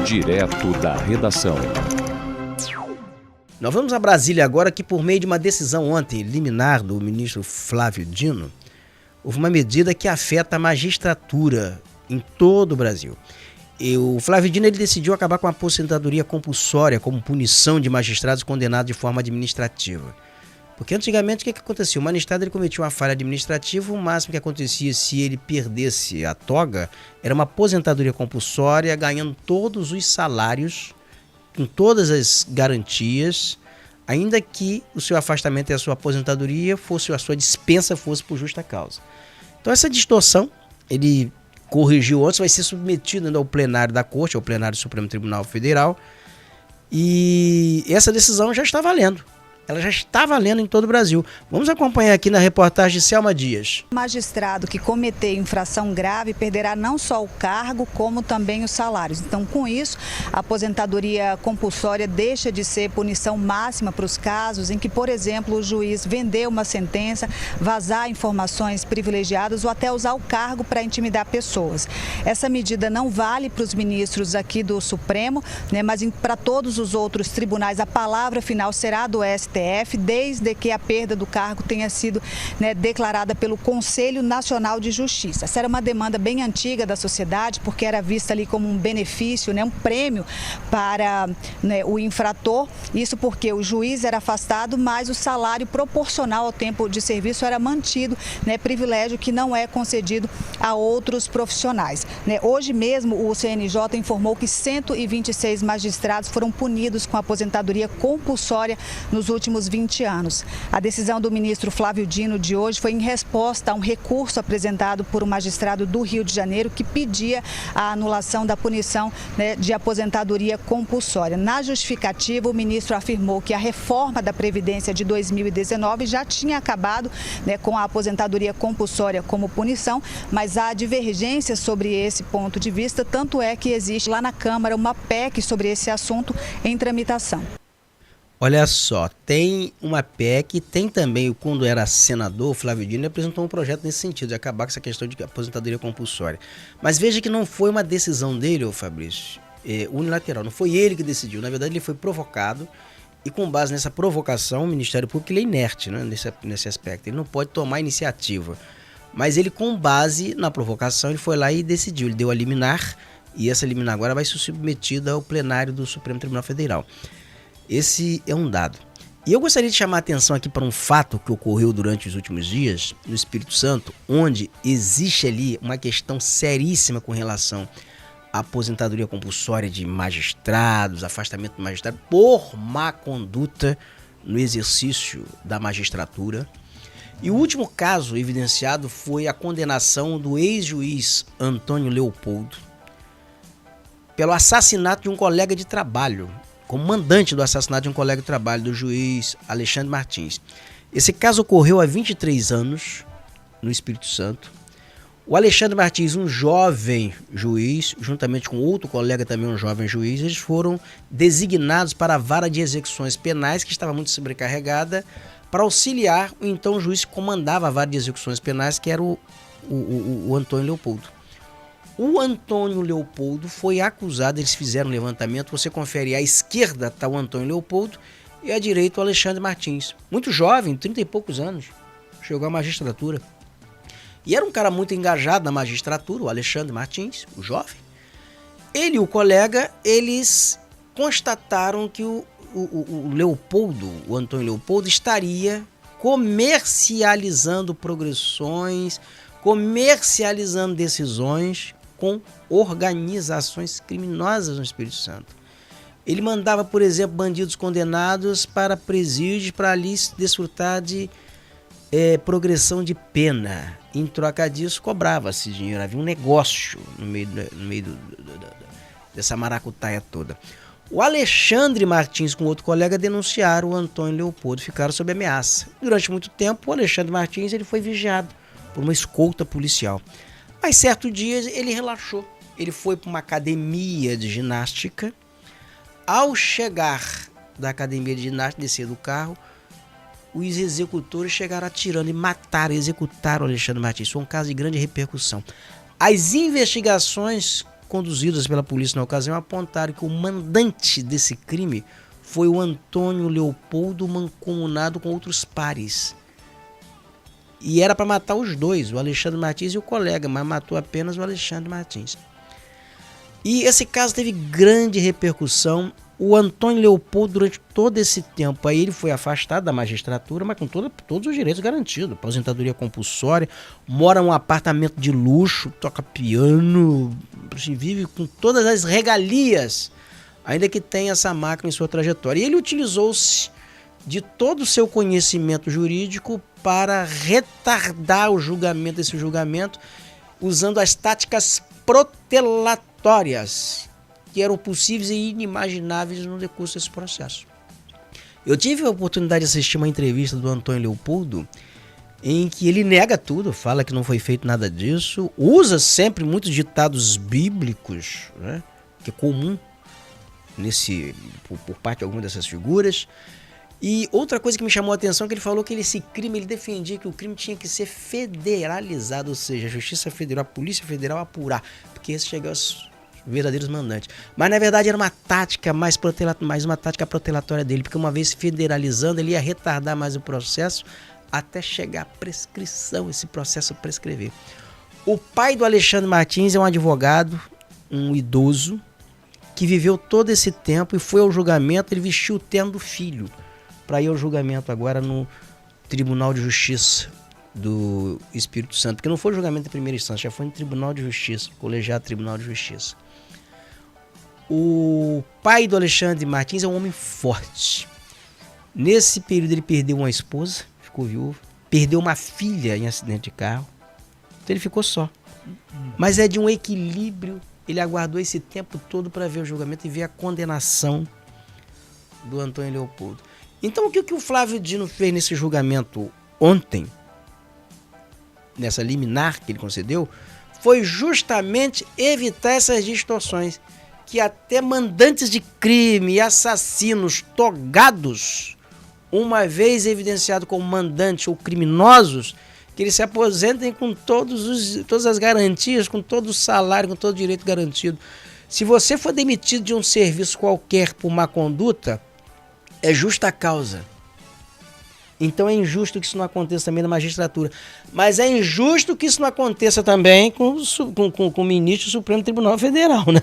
Direto da redação. Nós vamos a Brasília agora, que por meio de uma decisão ontem liminar do ministro Flávio Dino, houve uma medida que afeta a magistratura em todo o Brasil. E o Flávio Dino ele decidiu acabar com a aposentadoria compulsória como punição de magistrados condenados de forma administrativa. Porque antigamente o que acontecia? O magistrado ele cometia uma falha administrativa, o máximo que acontecia se ele perdesse a toga era uma aposentadoria compulsória, ganhando todos os salários, com todas as garantias, ainda que o seu afastamento e a sua aposentadoria fosse, a sua dispensa fosse por justa causa. Então essa distorção, ele corrigiu antes, vai ser submetido ainda ao plenário da Corte, ao plenário do Supremo Tribunal Federal, e essa decisão já está valendo. Ela já está valendo em todo o Brasil. Vamos acompanhar aqui na reportagem de Selma Dias. O magistrado que cometer infração grave perderá não só o cargo, como também os salários. Então, com isso, a aposentadoria compulsória deixa de ser punição máxima para os casos em que, por exemplo, o juiz vendeu uma sentença, vazar informações privilegiadas ou até usar o cargo para intimidar pessoas. Essa medida não vale para os ministros aqui do Supremo, né, mas para todos os outros tribunais, a palavra final será do STF, desde que a perda do cargo tenha sido, né, declarada pelo Conselho Nacional de Justiça. Essa era uma demanda bem antiga da sociedade, porque era vista ali como um benefício, né, um prêmio para, né, o infrator. Isso porque o juiz era afastado, mas o salário proporcional ao tempo de serviço era mantido, né, privilégio que não é concedido a outros profissionais. Né. Hoje mesmo o CNJ informou que 126 magistrados foram punidos com aposentadoria compulsória nos últimos 20 anos. A decisão do ministro Flávio Dino de hoje foi em resposta a um recurso apresentado por um magistrado do Rio de Janeiro que pedia a anulação da punição, né, de aposentadoria compulsória. Na justificativa, o ministro afirmou que a reforma da Previdência de 2019 já tinha acabado, né, com a aposentadoria compulsória como punição, mas há divergência sobre esse ponto de vista, tanto é que existe lá na Câmara uma PEC sobre esse assunto em tramitação. Olha só, tem uma PEC, tem também, quando era senador, o Flávio Dino apresentou um projeto nesse sentido, de acabar com essa questão de aposentadoria compulsória. Mas veja que não foi uma decisão dele, Fabrício, unilateral, não foi ele que decidiu, na verdade ele foi provocado e com base nessa provocação o Ministério Público ele é inerte, né, nesse aspecto, ele não pode tomar iniciativa. Mas ele, com base na provocação, ele foi lá e decidiu, ele deu a liminar e essa liminar agora vai ser submetida ao plenário do Supremo Tribunal Federal. Esse é um dado. E eu gostaria de chamar a atenção aqui para um fato que ocorreu durante os últimos dias no Espírito Santo, onde existe ali uma questão seríssima com relação à aposentadoria compulsória de magistrados, afastamento do magistrado por má conduta no exercício da magistratura. E o último caso evidenciado foi a condenação do ex-juiz Antônio Leopoldo pelo assassinato de um colega de trabalho, como mandante do assassinato de um colega de trabalho do juiz Alexandre Martins. Esse caso ocorreu há 23 anos no Espírito Santo. O Alexandre Martins, um jovem juiz, juntamente com outro colega também, um jovem juiz, eles foram designados para a vara de execuções penais, que estava muito sobrecarregada, para auxiliar o então juiz que comandava a vara de execuções penais, que era o Antônio Leopoldo. O Antônio Leopoldo foi acusado, eles fizeram um levantamento, você confere, à esquerda está o Antônio Leopoldo e à direita o Alexandre Martins. Muito jovem, 30 e poucos anos, chegou à magistratura. E era um cara muito engajado na magistratura, o Alexandre Martins, o jovem. Ele e o colega, eles constataram que o Leopoldo, o Antônio Leopoldo, estaria comercializando progressões, comercializando decisões com organizações criminosas no Espírito Santo. Ele mandava, por exemplo, bandidos condenados para presídios para ali desfrutar de progressão de pena. Em troca disso, cobrava-se dinheiro. Havia um negócio no meio dessa maracutaia toda. O Alexandre Martins, com outro colega, denunciaram o Antônio Leopoldo, ficaram sob ameaça. Durante muito tempo, o Alexandre Martins ele foi vigiado por uma escolta policial. Mas certo dia ele relaxou. Ele foi para uma academia de ginástica. Ao chegar da academia de ginástica, descer do carro, os executores chegaram atirando e executaram o Alexandre Martins. Foi um caso de grande repercussão. As investigações conduzidas pela polícia na ocasião apontaram que o mandante desse crime foi o Antônio Leopoldo mancomunado com outros pares. E era para matar os dois, o Alexandre Martins e o colega, mas matou apenas o Alexandre Martins. E esse caso teve grande repercussão. O Antônio Leopoldo, durante todo esse tempo, aí ele foi afastado da magistratura, mas com todos os direitos garantidos. Aposentadoria compulsória, mora num apartamento de luxo, toca piano, vive com todas as regalias, ainda que tenha essa máquina em sua trajetória. E ele utilizou-se de todo o seu conhecimento jurídico para retardar o julgamento desse julgamento, usando as táticas protelatórias que eram possíveis e inimagináveis no decurso desse processo. Eu tive a oportunidade de assistir uma entrevista do Antônio Leopoldo, em que ele nega tudo, fala que não foi feito nada disso, usa sempre muitos ditados bíblicos, né, que é comum por parte de algumas dessas figuras. E outra coisa que me chamou a atenção é que ele falou que esse crime, ele defendia que o crime tinha que ser federalizado, ou seja, a Justiça Federal, a Polícia Federal apurar, porque esse chega aos verdadeiros mandantes. Mas na verdade era uma tática mais uma tática protelatória dele, porque uma vez federalizando, ele ia retardar mais o processo até chegar à prescrição, esse processo prescrever. O pai do Alexandre Martins é um advogado, um idoso, que viveu todo esse tempo e foi ao julgamento, ele vestiu o terno do filho para ir ao julgamento agora no Tribunal de Justiça do Espírito Santo, porque não foi julgamento em primeira instância, já foi no Tribunal de Justiça, colegiado Tribunal de Justiça. O pai do Alexandre Martins é um homem forte. Nesse período ele perdeu uma esposa, ficou viúvo, perdeu uma filha em acidente de carro, então ele ficou só. Mas é de um equilíbrio, ele aguardou esse tempo todo para ver o julgamento e ver a condenação do Antônio Leopoldo. Então o que o Flávio Dino fez nesse julgamento ontem, nessa liminar que ele concedeu, foi justamente evitar essas distorções, que até mandantes de crime e assassinos togados, uma vez evidenciado como mandante ou criminosos, que eles se aposentem com todas as garantias, com todo o salário, com todo o direito garantido. Se você for demitido de um serviço qualquer por má conduta, é justa causa. Então é injusto que isso não aconteça também na magistratura. Mas é injusto que isso não aconteça também com o ministro do Supremo Tribunal Federal, né?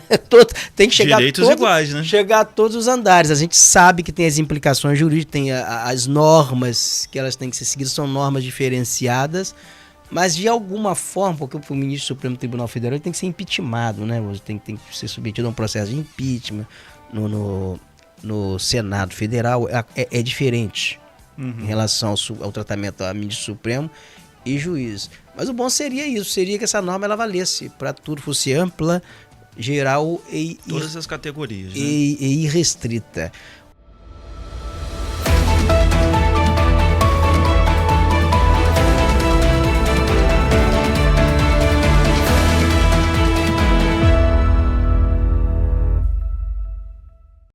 Tem que chegar iguais, né? Chegar a todos os andares. A gente sabe que tem as implicações jurídicas, tem as normas que elas têm que ser seguidas, são normas diferenciadas, mas de alguma forma, porque o ministro do Supremo Tribunal Federal ele tem que ser impeachmentado, né? Tem que ser submetido a um processo de impeachment no Senado Federal. É diferente. Em relação ao tratamento a ministro supremo e juiz. Mas o bom seria isso, seria que essa norma ela valesse para tudo, fosse ampla, geral todas as categorias, né? e irrestrita.